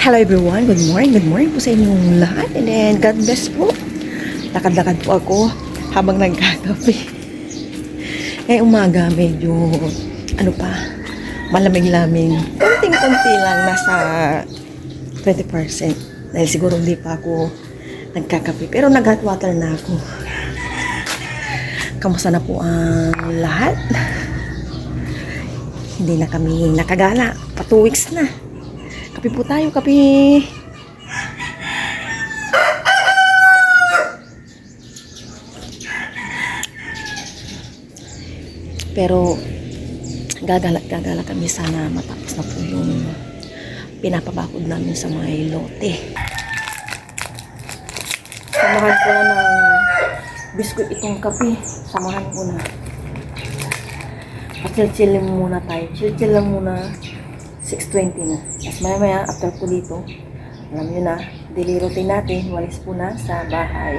Hello everyone, good morning po sa inyong lahat, and then God bless po. Lakad-lakad po ako habang nagkakape. Ngayong umaga medyo malamig-lamig, konting-konti lang, nasa 20%, dahil siguro hindi pa ako nagkakape, pero nag-hot water na ako. Kamusta na po ang lahat? Hindi na kami nakagala, pa 2 weeks na. Kape po tayo, kape. Pero gagala kami, sana matapos na po yung pinapabakod namin sa mga lote. Samahan ko na ng biskuit itong kape. Samahan ko na. Chill muna tayo. Chill lang muna. 6:20 na. Tapos maya after po dito, alam nyo na, daily routine natin, walis po na sa bahay.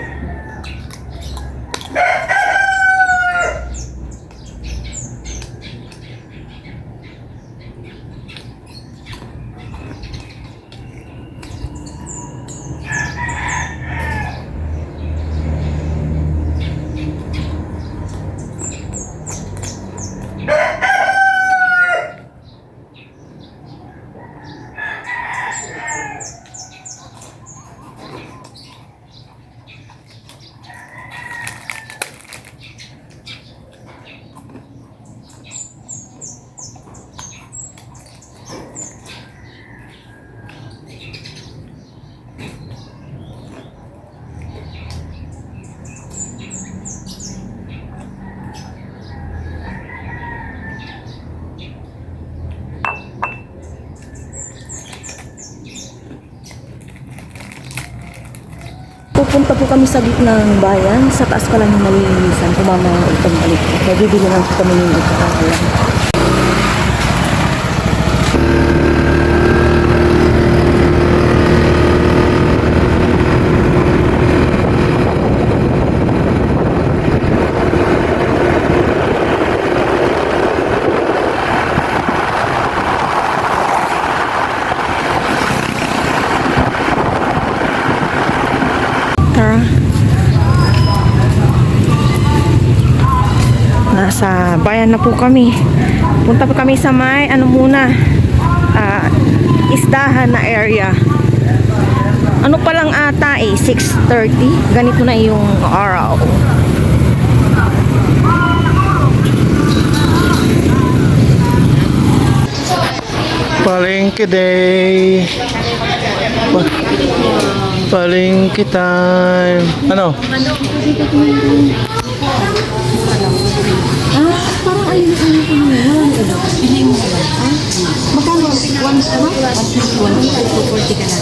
Pupunta po kami sa gitnang bayan. Sa taas pa lang yung malilinisan. Kumama itong balik. Kaya bibili lang po kami ng ikakalan. Nasa bayan na po kami. Punta po kami sa may isdahan na area. Ano pa lang ata 6:30. Ganito na yung araw. Palengke day. Palengke time. Ano? Parang ayun walang iba. Bilhin mo ba? Magkano? 140 ka na.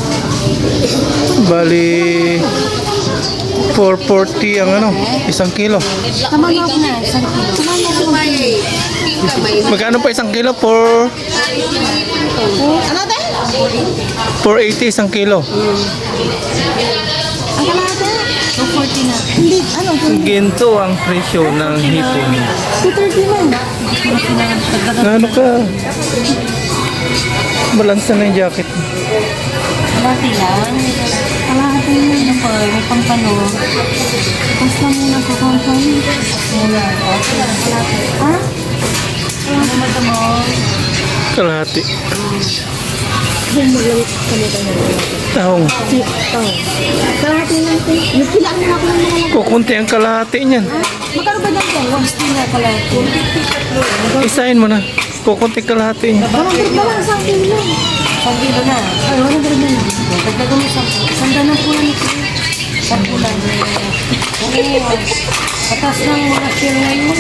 Bali 440 ang isang kilo. Tama na na, 1 kilo. Tama na. Magkano pa isang kilo? 480 isang kilo. Ang kalahati? 240 na. Hindi, Ginto ang presyo ng hipon. 230 man. Ano ka? Balansa na yung jacket. Kalahati lang. Kalahati na. May pampano. Tapos na muna sa pampano. Muna. Ha? Ano mata mo? Kalahati. Bumulong kami tayo. Tahong. Kalahati lang ito. Nagpilaan mo ako ng mga lahat. Kukunti ang kalahati niyan. Magkano ba lang yan? 160 na kalahati. Isahin mo na. Kukunti kalahati niya. 100 na lang, 1 kilo lang. 1 kilo na. Ay, 100 na lang. Dagdagan mo sa sanda ng pulang ito. Sa pulang. Oo. Patas ng mga shell na yun.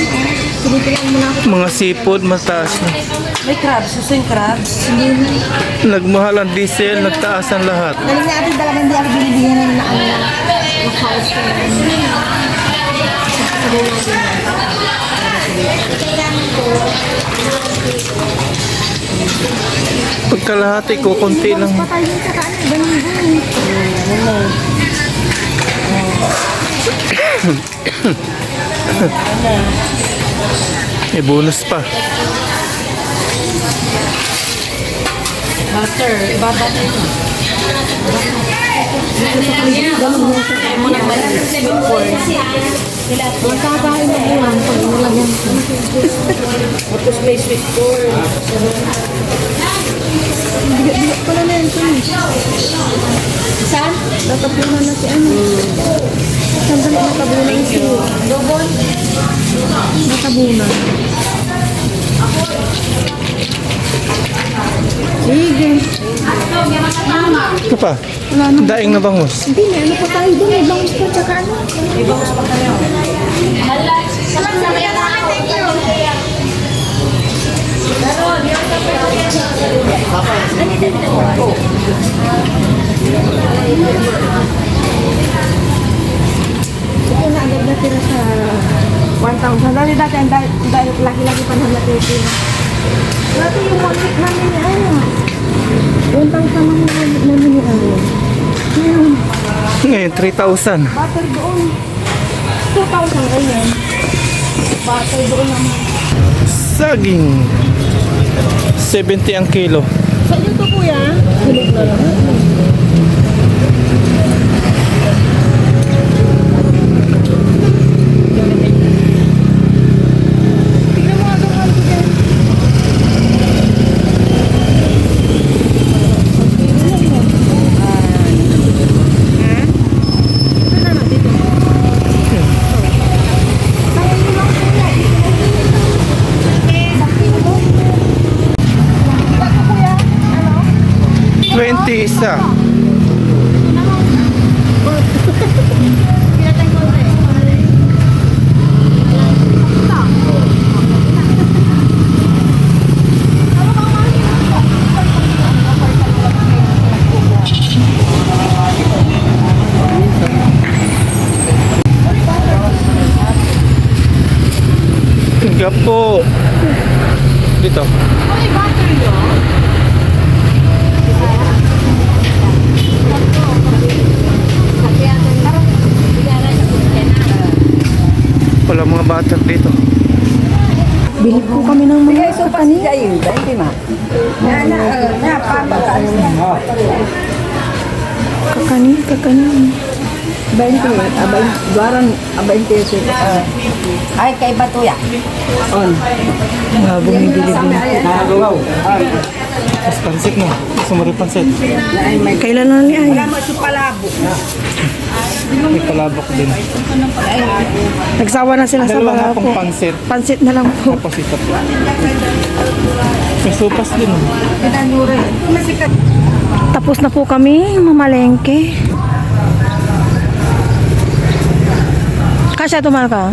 Sinipilaan mo na ako. Mga seafood mataas na. May crabs. Gusto yung crabs? Hindi na. Nagmahal ang diesel, nagtaas ang lahat. Galing na atin talaga hindi ako binibigyan ng nakaos ko. Sabaw natin yan. Pagkalahati, kukunti lang. Patay din sa kaan. Banong. May bonus pa. Butter. Ibaba na yun. Magkakain na po lang pag nilagyan ko. Tapos may sweet corn. Bigat-bigat pala na yan. Saan? Tatapunan na si ano. Saan ba natabunan si Dobon? Natabunan. Sige. Ito pa. Wala na. Daing na bangus. Hindi, may ano pa tayo doon. May bangus pa tsaka ano. May bangus pa tayo. Ito na agad na tira sa 1,000. Dati ang dahil laki-laki pa nang natitira. Dati yung wallet namin ni ano. 1,000 ang wallet namin ni ano. Ngayon, 3,000. Butter doon. 2,000 ganyan. Butter doon naman. Saging. 70 ang kilo. Sa inyo to kuya? Hilig na lang. Tignan mo agad ang ko dyan. Isa. Gapo. Dito. Wala mga bata dito. Bili po kami ng mga kakani. Kakani. 20, duaran 20 ay kay Batuya. On. Mga bumibili din. Mas pansit mo. Gusto mo rin pansit? Kailan na ni ay? May palabok din. Nagsawa na sila sa Dalawa nga balako. pong pansit. Pansit na lang po. Tapos ito po. May sopas din. Tapos na po kami mamalengke. Kasya tumal ka?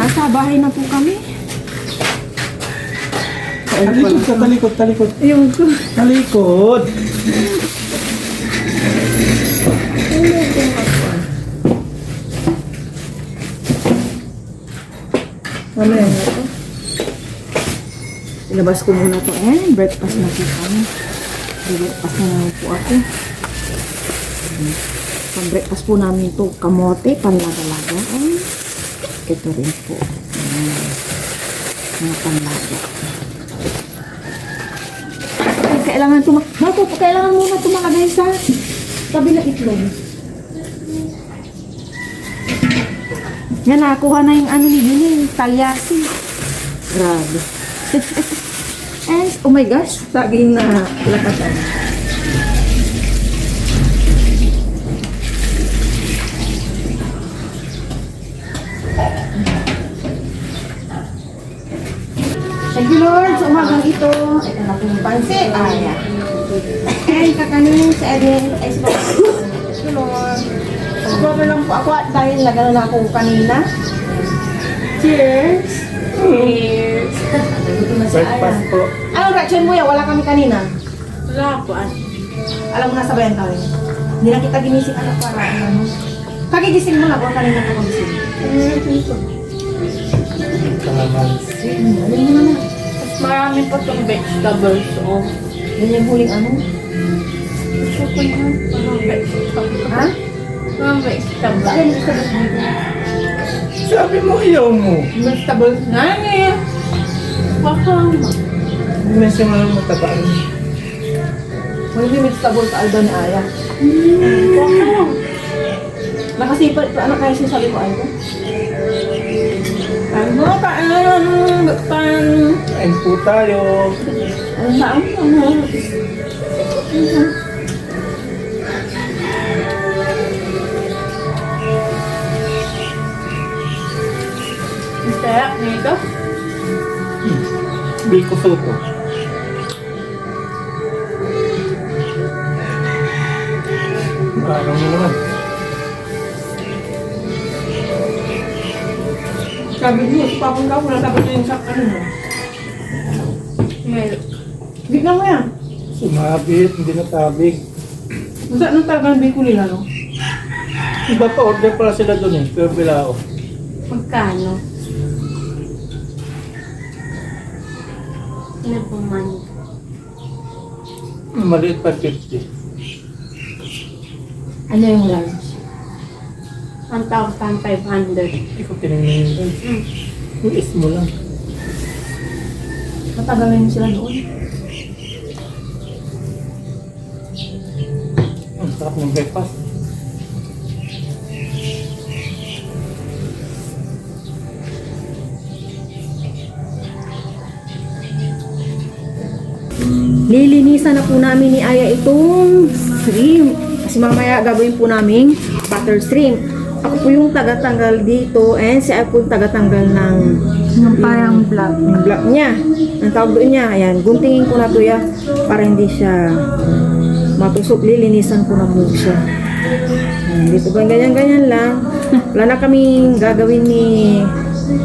Nasa bahay na po kami. Talikod. Yung ko. Talikod. Mamaya na to. Ilabas ko muna to. Breakfast na po kami. Breakfast na naman po ako. Pag-breakfast po namin to kamote, panlaga-laga. Ito rin po. Mga panlaga. Kailangan muna tumakagay sa kabila itlog. Yan, nakakuha na yung ano ni Gini, talyasi. Grabe. And, oh my gosh, saging na lakatan. Thank you, Lord, sa umagang ito. Ito na po yung pansit. Ayan. And, kakanin sa Edwin. Ay, sa thank you, Lord. Sobrang lang po ako at dahil nagano na ako kanina. Cheers! Cheers! Breakfast po. Anong reaction mo yan? Wala kami kanina. Wala po. Alam mo na sabayan kami. Hindi na kita ginising anak para ano. Kagigising mo na kung kanina ka magising. Ayun mo naman. Mas marami po itong vegetables. Oh. Yan yung huling ano. gusto ko yan. Ha? Mga vegetable. Sabi mo ayaw mo. Vegetable nga eh. Baka. Hindi siya malang matabaan. Hindi vegetable sa alba ni Aya. Baka. Nakasipal pa, ano kaya sinasabi ko, Aya ko? Ano pa? Kain po tayo. Kaya nito? Biko soto. Parang mo naman. Sabi niyo, papang ka, wala dapat na yung sa ano mo. Milk. Bigyan mo yan. Sumabit, hindi natabig. Masa anong talagang biko nila, no? Iba pa, order pala sila doon eh. Pero bilao. Magkano? Ano po man? Maliit pa 50. Ano yung lunch? 1,500. Hindi ko tinignan yun. US mo lang. Matagal na yun sila doon. Ang sarap ng breakfast. Lilinisan na po namin ni Aya itong shrimp. Kasi mamaya gagawin po namin butter shrimp. Ako po yung tagatanggal dito and si Aya po yung tagatanggal ng Yung parang black. yung block niya. Ang tawag doon niya, ayan, guntingin ko na to ya para hindi siya matusok. Lilinisan ko na po siya. Ayan, dito ba ganyan-ganyan lang. Wala na kaming gagawin ni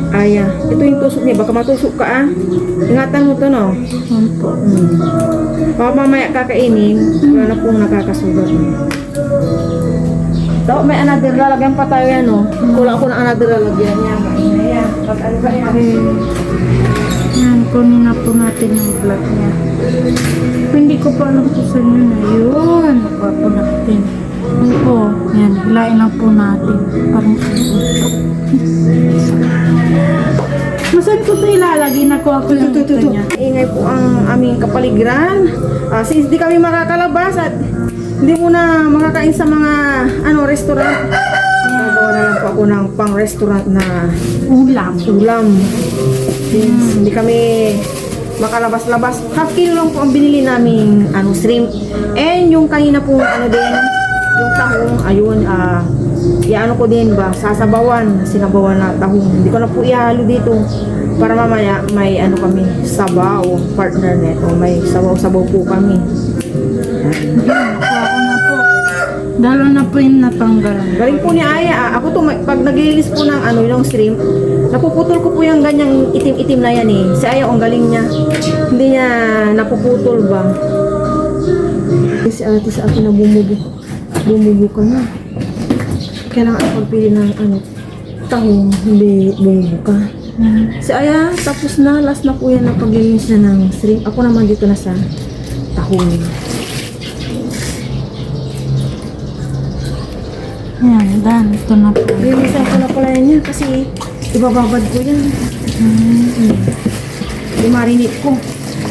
Aya. Ito yung tusok niya, baka matusok ka ah. Ingatan mo to no. Baka mamaya kakainin, wala na pong nakakasugat. Daw, may another lalagyan pa tayo yan, no? Kulang ko ng another lalagyan niya. Ayan, pag-ano ba yan? Yan, kunin na po natin yung black niya. Hindi ko pa alam kung saan yun na yun. Nakuha po natin. Oo, yan. Hilain lang po natin. Parang Masan ko ito ilalagay? Nakuha ko yung ito niya. Ingay po ang aming kapaligiran. Since di kami makakalabas at hindi mo na makakain sa mga restaurant, gagawa na lang po ako ng pang-restaurant na Ulam. ulam. Since hindi kami makalabas-labas, half kilo lang po ang binili namin shrimp. And yung kanina po din, yung tahong, ayun, iano ko din ba, sasabawan, sinabawan na tahong. Hindi ko na po ihalo dito para mamaya may kami, sabaw, partner neto, may sabaw-sabaw po kami. Nakuha ko na po. Dalo na po yung natanggalan. Galing po ni Aya. Ako to, pag naglilis po ng yung shrimp, napuputol ko po yung ganyang itim-itim na yan eh. Si Aya, ang galing niya. Hindi niya napuputol ba. Si ate sa akin na bumubo ka na. Kailangan ako pagpili ng tahong, hindi bumubo ka. Si Aya, tapos na, last na po yan na paglilinis na ng shrimp. Ako naman dito na sa tahong. Yan, dan. Ito na po. Lilisan ko na pala yan kasi ibababad ko yan. Imarinate ko.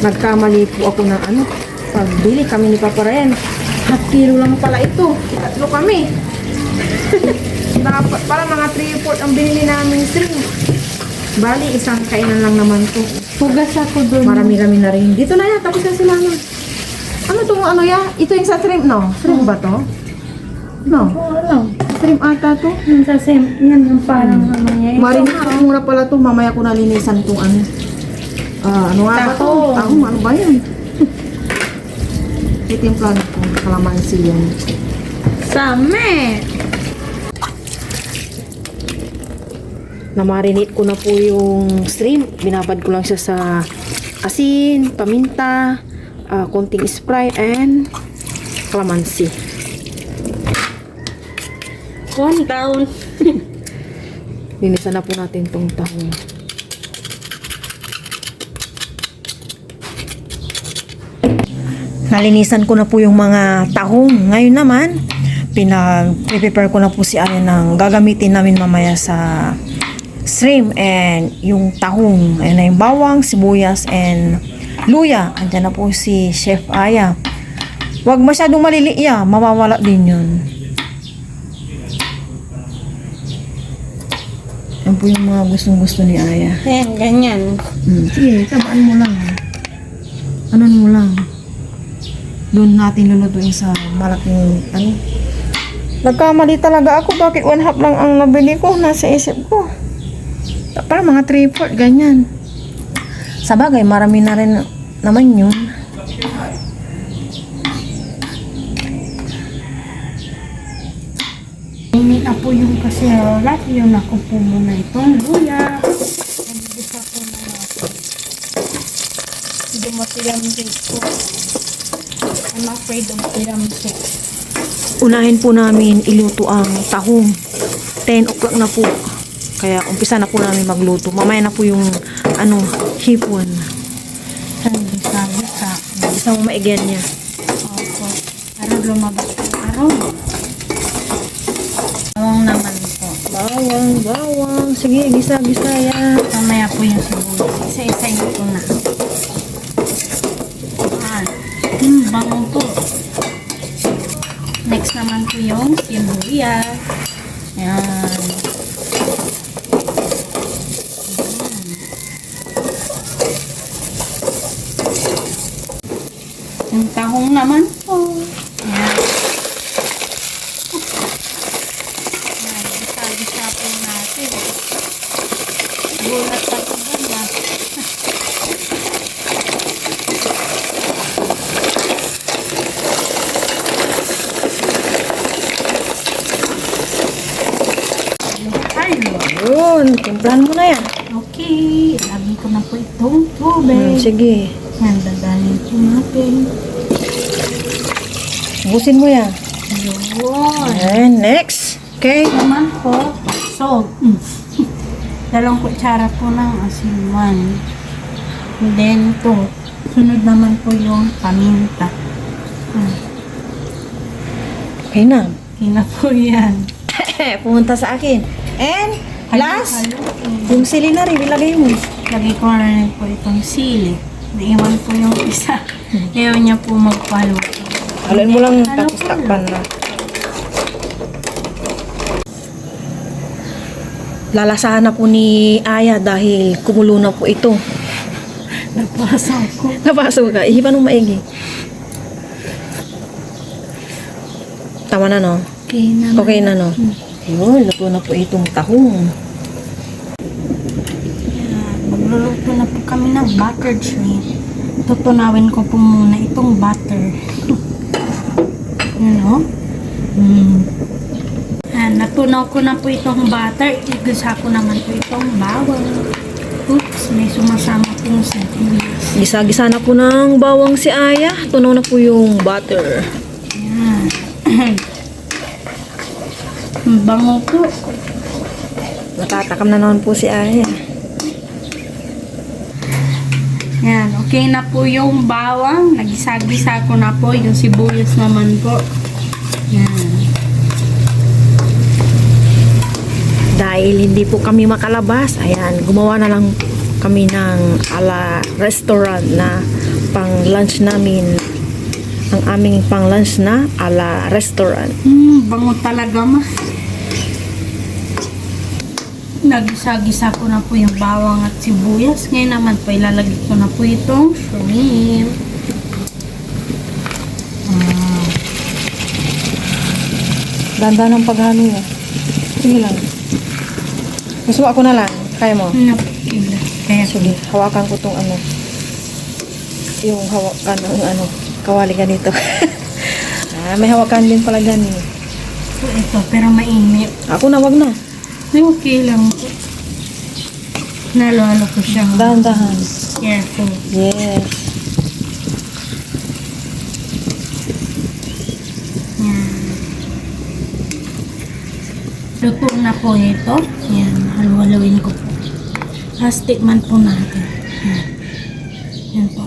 Nagkamali po ako ng pagbili kami ni Papa Ryan. Half kilo lang pala ito. Tatlo kami. Dapat pala mga 3-4 ang binili namin shrimp. Bali, isang kainan lang naman to. Hugas ako doon. Marami-rami na rin. Dito na yan, tapos na sila na. Ano tong ya? Ito yung sa shrimp, no? Shrimp ba to? No. Ano? Shrimp ata to. Yung sa yan yung parang ano niya. Marinate ko muna pala to. Mamaya ko nalinisan tong ano nga ba to? Tahong. Tahong, ano ba yan? Ito yung plano ko. Kalamansi yan. Same! Na-marinate ko na po yung shrimp. Binabad ko lang siya sa asin, paminta, konting Sprite, and kalamansi. One down. Linisan na po natin tong tahong. Nalinisan ko na po yung mga tahong. Ngayon naman, pinag-prepare ko na po si Aya ng gagamitin namin mamaya sa shrimp and yung tahong. Ayun na yung bawang, sibuyas, and luya. Andyan na po si Chef Aya. Huwag masyadong maliliit, mawawala din yun. Yan po yung mga gustong-gusto ni Aya. Ayan, ganyan. Sige, tabaan mo lang. Ano mo lang. Doon natin lulutuin sa malaking ano. Nagkamali talaga ako. Bakit 1/2 lang ang nabili ko? Nasa isip ko. Para mga 3/4, ganyan. Sa bagay, marami na rin naman yun. Ini na po yung kaserola. Yun ako po muna itong luya. Nagigisa po na natin. Hindi mo tiramsin po. I'm afraid of tiramsin. Unahin po namin iluto ang tahong. 10 o'clock na po. Kaya umpisa na po namin magluto. Mamaya na po yung hipon. Gisa-gisa. Isang maigyan niya. Opo. Para lumabas ang araw. Bawang naman po. Bawang. Sige, gisa-gisa yan. Mamaya po yung sibuyas. Isa-isayin ko na. Bango po. Next naman po yung sibuyas. Yan. Yung tahong naman po. Yan. Yan. Gisa-gisa po natin. Gulat na po ba? Yun, timplahan mo na yan. Okay, ilagay ko na po itong tubig. Sige. Yan, dadalhin po natin. Busin mo yan. Yun. And next. Okay. Naman po, salt. 2 kutsara po ng asinwan. And then ito, sunod naman po yung paminta. Okay na. Okay na po yan. Pumunta sa akin. And last, yung sili na rin, ilagay mo. Lagay ko na rin po itong sili. Naiwan po yung isa. Ayaw niya po magpalo. Haluin mo lang Halo tapos po takpan na. Lalasahan na po ni Aya dahil kumulo na po ito. Nagpasa ko. Napasok ka. Ihipan mo maigi. Tama na, no? Okay na. Okay na, no? Yun, luto na po itong tahong. Magluluto na po kami ng buttered shrimp. Tutunawin ko po muna itong butter. Yun o. Natunaw ko na po itong butter. Igisa ko naman po itong bawang. Oops, may sumasama pong sibuyas. Gisa-gisa na po ng bawang si Aya. Tunaw na po yung butter. Yan. Ang bango po. Natatakam na naman po si Aya. Yan, okay na po yung bawang. Nagisa-gisa ko na po. Yung sibuyas naman po. Yan. Dahil hindi po kami makalabas, ayan, gumawa na lang kami ng ala restaurant na pang lunch namin. Ang aming pang lunch na ala restaurant. Bango talaga ma. Nagisa-gisa ko na po yung bawang at sibuyas. Ngayon naman po ilalagay ko na po itong shrimp. Ganda ng paghalo niya. Sige lang. Gusto mo ako na lang. Kaya mo? Kaya Sige, hawakan ko tong yung hawakan ng kawali ganito. May hawakan din pala dyan eh. po ito, pero mainit. Ako na, wag na. Ay, okay lang po. Nalo-halo ko siya. Dahan-dahan. Careful. Yes. Yan. Luto na po ito. Yan, halu-haluin ko po. Plastic man po natin. Yan. Yan po.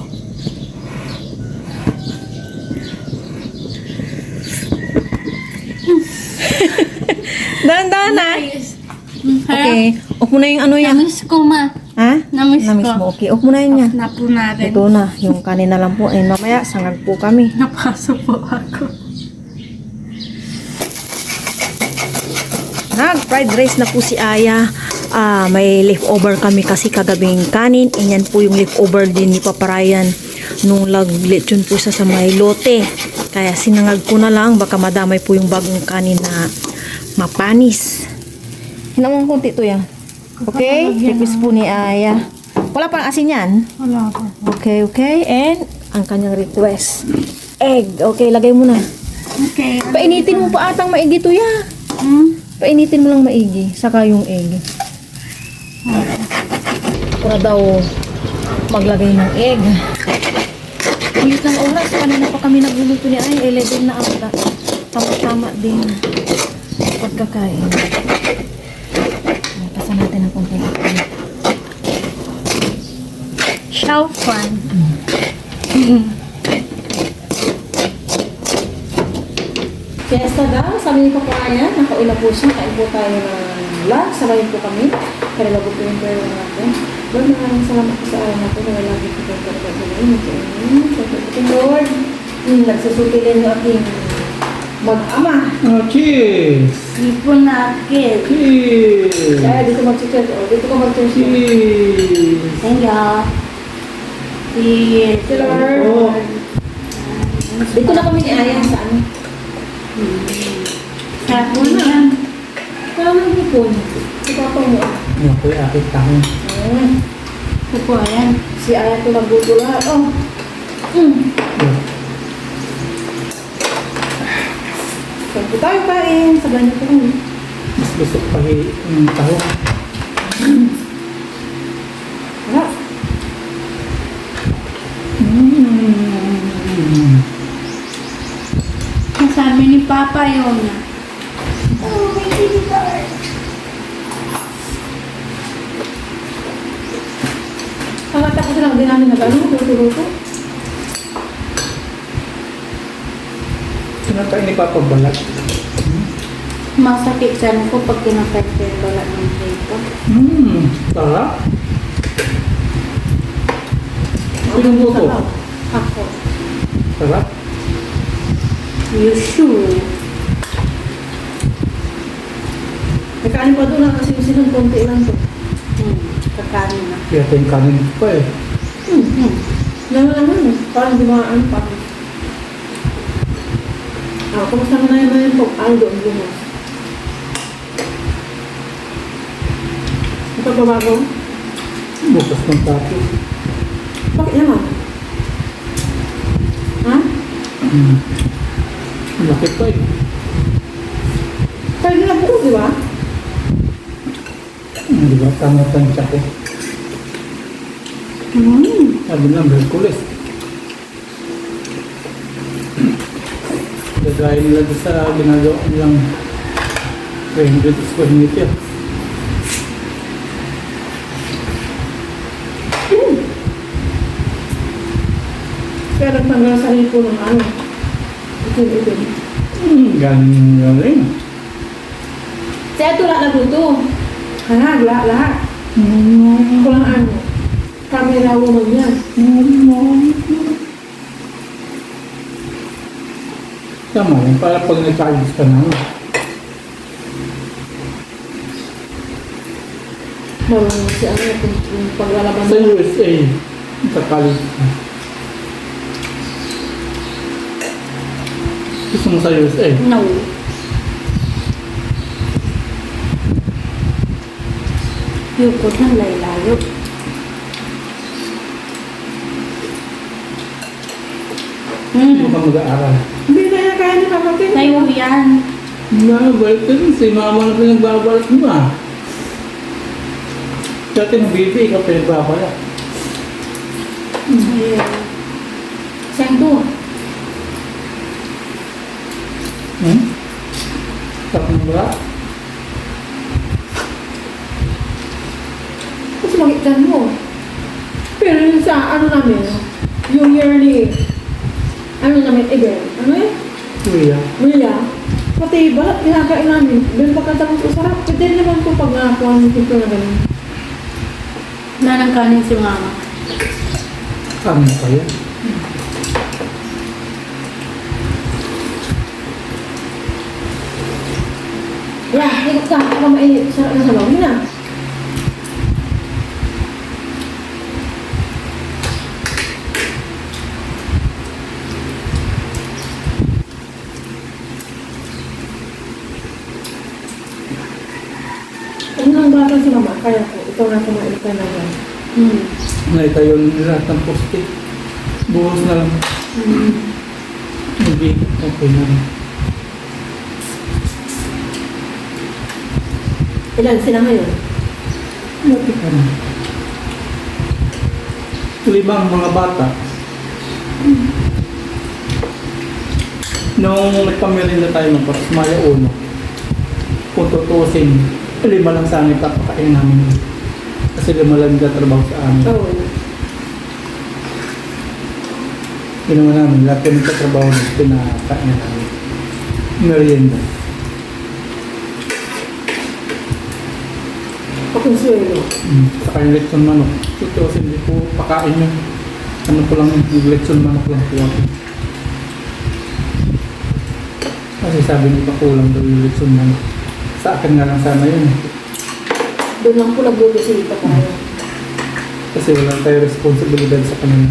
Dahan-dahan na. Harap. Okay. Off mo na yung ano yan. Namiss ko ma. Ha? Namiss Namiss ko. mo. Okay. Off mo na yun yan. Na po natin. Ito na. Yung kanina lang po. Eh, mamaya, sangag po kami. Napasok po ako. Nag-fried rice na po si Aya. May leftover kami kasi kagabing kanin. Yan po yung leftover din ni Papa Ryan. Nung lechon po sa may lote. Kaya sinangag ko na lang. Baka madamay po yung bagong kanin na mapanis. Hinamang konti to yan. Okay? Request po ni Aya. Wala pang asin yan. Wala pa. Okay, okay. And ang kanyang request. Egg. Okay, lagay mo na. Okay. Painitin mo pa atang maigi to ya. Painitin mo lang maigi. Saka yung egg. Para daw maglagay ng egg. Ulit ng oras. Kanina pa kami nagluluto ni Ay. 11 na ata. Tama-tama din. Pagkakain. Pasan natin ang konting egg. Show fun. Fiesta daw, sabi ni Papa Ryan, nakauwi na po siya, kain po tayo ng lunch, sabayin po kami, kaya lago po yung prayer natin. Lord, maraming salamat po sa araw na po, kaya lagi po kayo talaga gawin, Lord, nagsusutilin yung aking mag-ama. Oh, cheers! Ipon natin. Cheers! Kaya dito mag-church, o dito ka mag-church. Cheers! Thank you. Cheers. Oh. Dito na kami ni Aya sa ano. Sarap mo yan. Parang may hipon. Si Papa mo. Yan po yung aking tangon. Ito po, ayan. Si Aya ito nagbuto lahat. Oh. Kaya po tayo kain. Sabayin niyo po kami. Mas gusto ko pa yung taho. Harap. Sabi ni Papa yun. Pagkatapos lang din namin nag-ano, luto-luto. Sinatay ni Papa Balat. Masakit siya ko pag kinakain ko yung balat ng dito. Sarap. Sinong luto? Ako. Sarap. You sure? May kanin pa doon lang kasi yung sinong konti lang to. Kakanin na. Kaya ito yung kanin ko pa eh. Gano'n naman, parang di mga ano pa. Kumusta mo na yung po? Ano doon, gumos? Ito pa bago? Bukas ng tapos. Bakit naman? Ha? Laki pa eh. Tayo na buko, di ba? Di ba? Tama-tansya ko. Sabi na, Merkulis. Dadahin nila doon sa ginagawa nilang 300 square meter. Kaya nagtanggal sa sarili ko ng ano. Itim-itim. Galing. Kaya ito lahat naguto. Hanag, lahat. Kulang ano. Camera woman yan. Tama yun, para pag nag-charge ka na. Marunong si ano kung paglalaban Sa USA, nagka-college ka. Gusto mo sa USA? No. Yukot ng laylayo. Hindi mo ka mag-aaral. Hindi na yan kaya ni kapatid. Tayo yan. Nabalik ka rin, si mama na pinagbabalat mo ah. Dati ng baby, ikaw pinagbabalat. Ayan. Saan to? Tapos mo ba? Kasi magitan mo. Pero yung sa ano namin, yung yearly, ano namin, event, ano eh? Kuya. Mula, Pati balat, kinakain namin. Doon pagkatapos sa sarap. Pwede rin naman po pag nakakuha ng tipo na ganun. Nanang kanin si mama. Ano kaya? Yeah, ikot ka. Ako mainit. Sarap na sabaw. Yun na. Ano ang bata si mama? Kaya po, ikaw na kumain ka na yan. Naitayo nila lahat ng poste. Buhos na lang. Hindi. Okay na rin. Ilan sila ngayon? Lati ka na. 5 mga bata. Nung nagpamirin na tayo ng Maya 1, kung tutusin, 5 lang sa amin kapakain namin. Kasi 5 lang trabaho sa amin. Oo. Yun naman namin, lahat kami sa trabaho na pinakain namin. Merienda. Pakonsuelo. Saka yung lechon manok. Tutusin, hindi po pakain yun. Ano ko lang, yung lechon manok lang po ako. Kasi sabi niya kulang daw yung lechon manok. Sa akin nga lang sana yun. Doon lang po nagbubusilita tayo. Kasi wala tayo responsibilidad sa kanila.